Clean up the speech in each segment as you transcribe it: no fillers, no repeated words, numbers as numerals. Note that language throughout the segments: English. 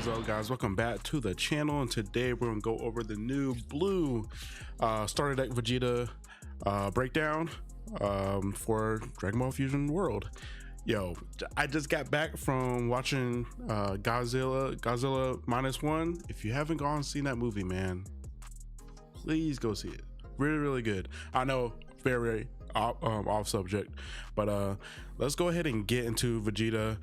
is up, guys? Welcome back to the channel, and today we're gonna go over the new blue starter deck Vegeta breakdown for Dragon Ball Fusion World. Yo, I just got back from watching Godzilla -1. If you haven't gone and seen that movie, man, please go see it. Really good. I know, very off subject, but let's go ahead and get into Vegeta.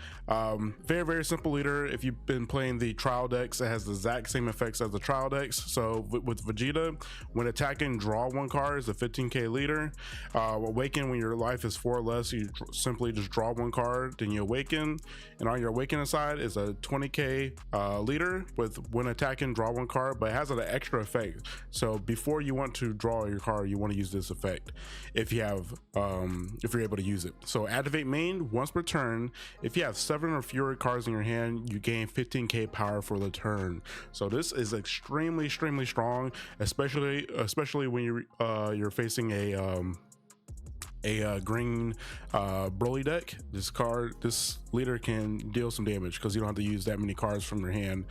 Very simple leader. If you've been playing the trial decks, it has the exact same effects as the trial decks. So with Vegeta, when attacking, draw one card is a 15k leader. Awaken, when your life is 4 or less, you simply just draw one card, then you awaken, and on your awakening side is a 20k leader. With when attacking, draw one card, but it has an extra effect. So before you want to draw your card, you want to use this effect if you have if you're able to use it. So activate main once per turn. If you have 7 or fewer cards in your hand, you gain 15k power for the turn. So this is extremely strong, especially when you're facing a green Broly deck. This leader can deal some damage because you don't have to use that many cards from your hand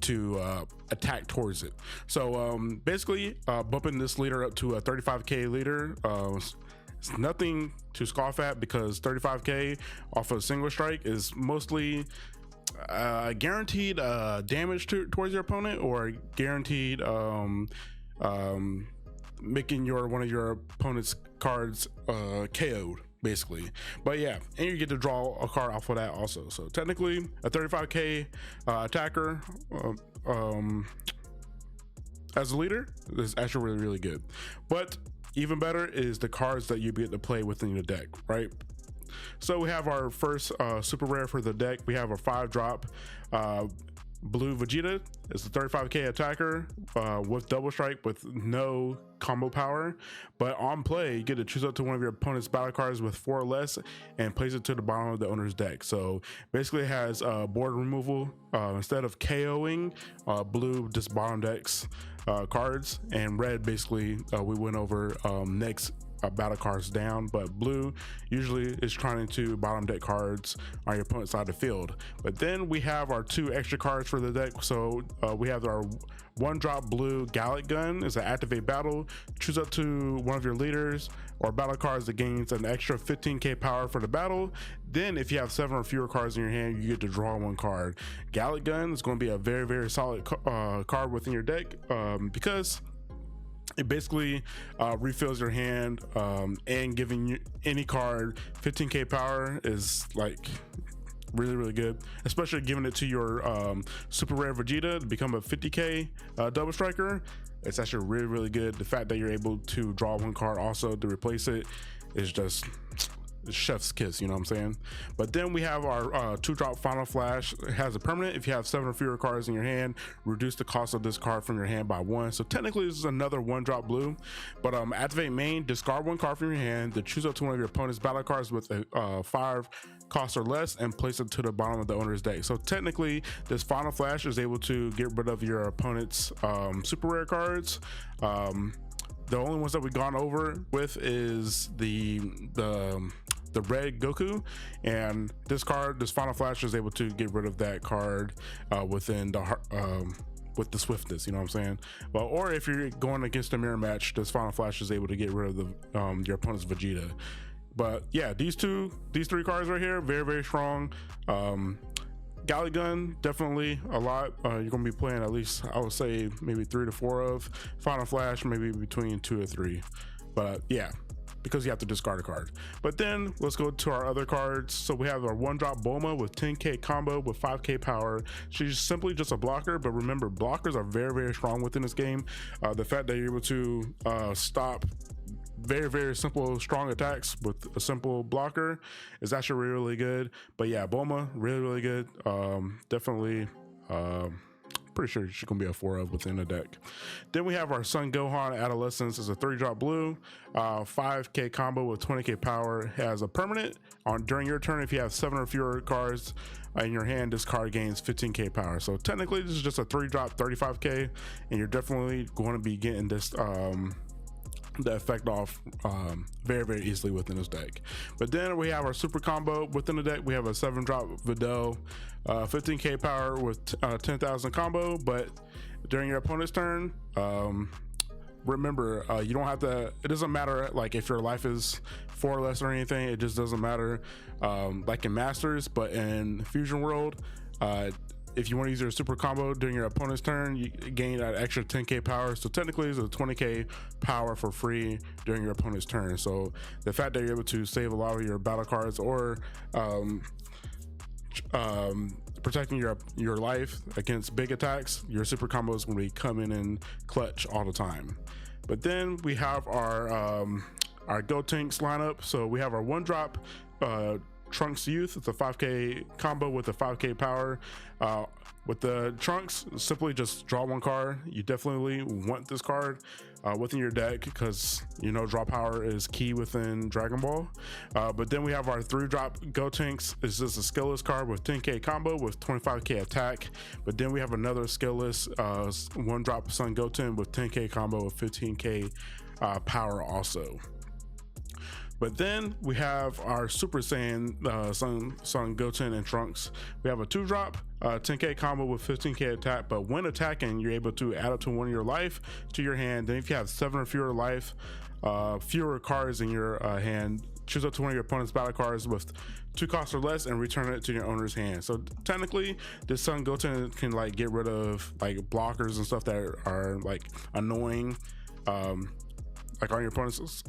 to attack towards it. So basically bumping this leader up to a 35k leader, it's nothing to scoff at, because 35k off a single strike is mostly guaranteed damage towards your opponent, or guaranteed making one of your opponent's cards KO'd, basically. But yeah, and you get to draw a card off of that also. So technically a 35k attacker as a leader is actually really good. But even better is the cards that you get to play within your deck, right? So we have our first super rare for the deck. We have a 5-drop blue Vegeta. It's a 35k attacker with double strike with no combo power, but on play you get to choose up to one of your opponent's battle cards with 4 or less and place it to the bottom of the owner's deck. So basically it has board removal. Instead of KOing, blue just bottom decks cards, and red basically we went over next battle cards down, but blue usually is trying to bottom deck cards on your opponent's side of the field. But then we have our 2 extra cards for the deck. So we have our 1-drop blue Gallic Gun. Is an activate battle. Choose up to one of your leaders or battle cards that gains an extra 15k power for the battle. Then if you have 7 or fewer cards in your hand, you get to draw 1 card. Gallic Gun is going to be a very solid card within your deck, because it basically refills your hand, and giving you any card 15k power is like really good, especially giving it to your super rare Vegeta to become a 50k double striker. It's actually really good. The fact that you're able to draw 1 card also to replace it is just chef's kiss, you know what I'm saying? But then we have our 2-drop Final Flash. It has a permanent. If you have 7 or fewer cards in your hand, reduce the cost of this card from your hand by 1. So technically this is another 1-drop blue. But activate main, discard 1 card from your hand to choose up to one of your opponent's battle cards with a 5 cost or less and place it to the bottom of the owner's deck. So technically this Final Flash is able to get rid of your opponent's super rare cards. The only ones that we've gone over with is the red Goku, and this Final Flash is able to get rid of that card within the with the swiftness, you know what I'm saying? Well, or if you're going against a mirror match, this Final Flash is able to get rid of the your opponent's Vegeta. But yeah, these 3 cards right here, very strong. Gallic Gun, definitely a lot. You're gonna be playing at least, I would say, maybe 3 to 4 of. Final Flash, maybe between 2 or 3. But yeah, because you have to discard a card. But then let's go to our other cards. So we have our 1-drop Bulma with 10k combo with 5k power. She's simply just a blocker, but remember, blockers are very strong within this game. The fact that you're able to stop very simple strong attacks with a simple blocker is actually really good. But yeah, Bulma, really good. Definitely pretty sure she's gonna be a 4 of within the deck. Then we have our Son Gohan Adolescence. Is a 3-drop blue, 5k combo with 20k power. Has a permanent. During your turn, if you have 7 or fewer cards in your hand, this card gains 15k power. So technically this is just a 3-drop 35k, and you're definitely going to be getting this the effect off very easily within this deck. But then we have our super combo within the deck. We have a 7-drop Videl, 15k power with 10,000 combo. But during your opponent's turn, remember, you don't have to, it doesn't matter like if your life is 4 or less or anything. It just doesn't matter like in Masters. But in Fusion World, if you want to use your super combo during your opponent's turn, you gain that extra 10k power. So technically it's a 20k power for free during your opponent's turn. So the fact that you're able to save a lot of your battle cards or protecting your life against big attacks, your super combo is going to be coming in clutch all the time. But then we have our Gotenks lineup. So we have our 1-drop Trunks Youth. It's a 5k combo with a 5k power. With the Trunks, simply just draw 1 card. You definitely want this card within your deck because you know draw power is key within Dragon Ball. But then we have our 3-drop Gotenks. It's just a skillless card with 10k combo with 25k attack. But then we have another skillless 1-drop Sun Goten with 10k combo with 15k power also. But then we have our Super Saiyan Sun Goten and Trunks. We have a 2-drop 10k combo with 15k attack, but when attacking, you're able to add up to 1 of your life to your hand. Then if you have 7 or fewer life, fewer cards in your hand, choose up to 1 of your opponent's battle cards with 2 costs or less and return it to your owner's hand. So technically, this Sun Goten can like get rid of like blockers and stuff that are like annoying. Like on your opponent's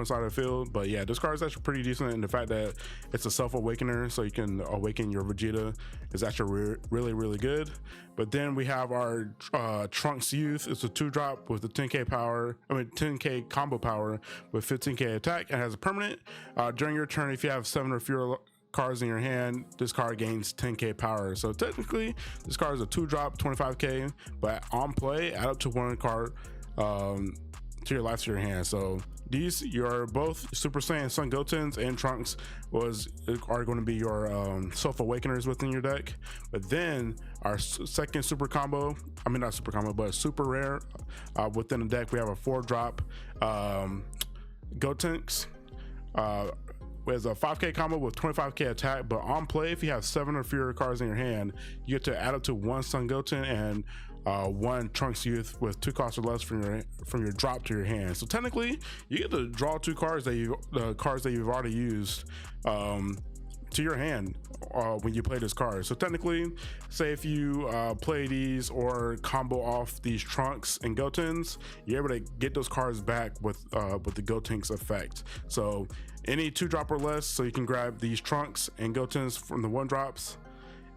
side of the field. But yeah, this card is actually pretty decent, and the fact that it's a self-awakener, so you can awaken your Vegeta, is actually really good. But then we have our Trunks Youth. It's a 2-drop with the 10k combo power with 15k attack, and has a permanent. During your turn, if you have 7 or fewer cards in your hand, this card gains 10k power. So technically, this card is a 2-drop, 25k, but on play, add up to 1 card to your life to your hand. So these, your both Super Saiyan Sun Gotens and Trunks are going to be your self-awakeners within your deck. But then our second super combo, I mean not super combo, but super rare within the deck, we have a 4-drop Gotenks. With a 5k combo with 25k attack, but on play, if you have 7 or fewer cards in your hand, you get to add up to 1 Sun Goten and 1 Trunks Youth with 2 costs or less from your drop to your hand. So technically, you get to draw 2 cards that you've already used to your hand when you play this card. So technically, say if you play these or combo off these Trunks and Gotens, you're able to get those cards back with the Gotenks effect. So any 2-drop or less, so you can grab these Trunks and Gotens from the 1-drops,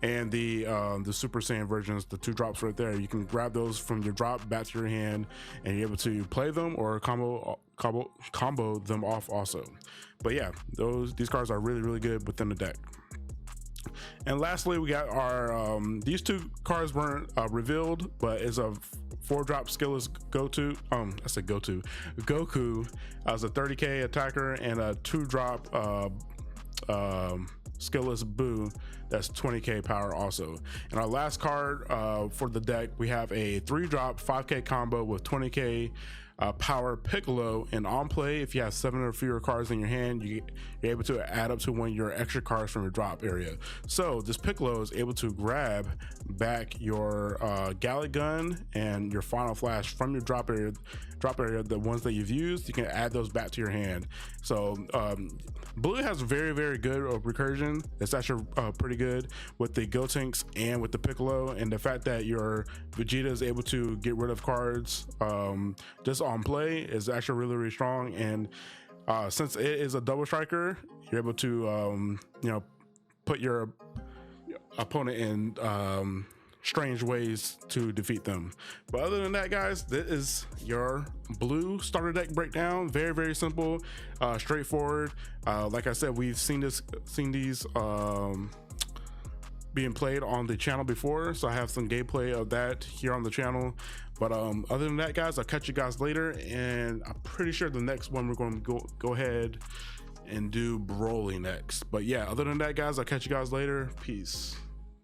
and the Super Saiyan versions, the 2-drops right there. You can grab those from your drop back to your hand, and you're able to play them or combo them off also. But yeah, these cards are really good within the deck. And lastly, we got our these 2 cards weren't revealed, but it's a 4-drop skillless Goku as a 30k attacker, and a 2-drop skillless Boo that's 20k power also. And our last card for the deck, we have a 3-drop 5k combo with 20k power Piccolo, and on play, if you have 7 or fewer cards in your hand, you're able to add up to 1 of your extra cards from your drop area. So this Piccolo is able to grab back your Gallic Gun and your Final Flash from your drop area, the ones that you've used. You can add those back to your hand. So blue has very good recursion. It's actually pretty good with the Gotenks and with the Piccolo, and the fact that your Vegeta is able to get rid of cards just on play is actually really strong. And since it is a double striker, you're able to put your opponent in strange ways to defeat them. But other than that, guys, this is your blue starter deck breakdown. Very simple, straightforward. Like I said, we've seen these being played on the channel before, so I have some gameplay of that here on the channel. But other than that, guys, I'll catch you guys later, and I'm pretty sure the next one we're going to go ahead and do Broly next. But yeah, other than that, guys, I'll catch you guys later. Peace.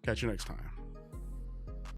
Catch you next time.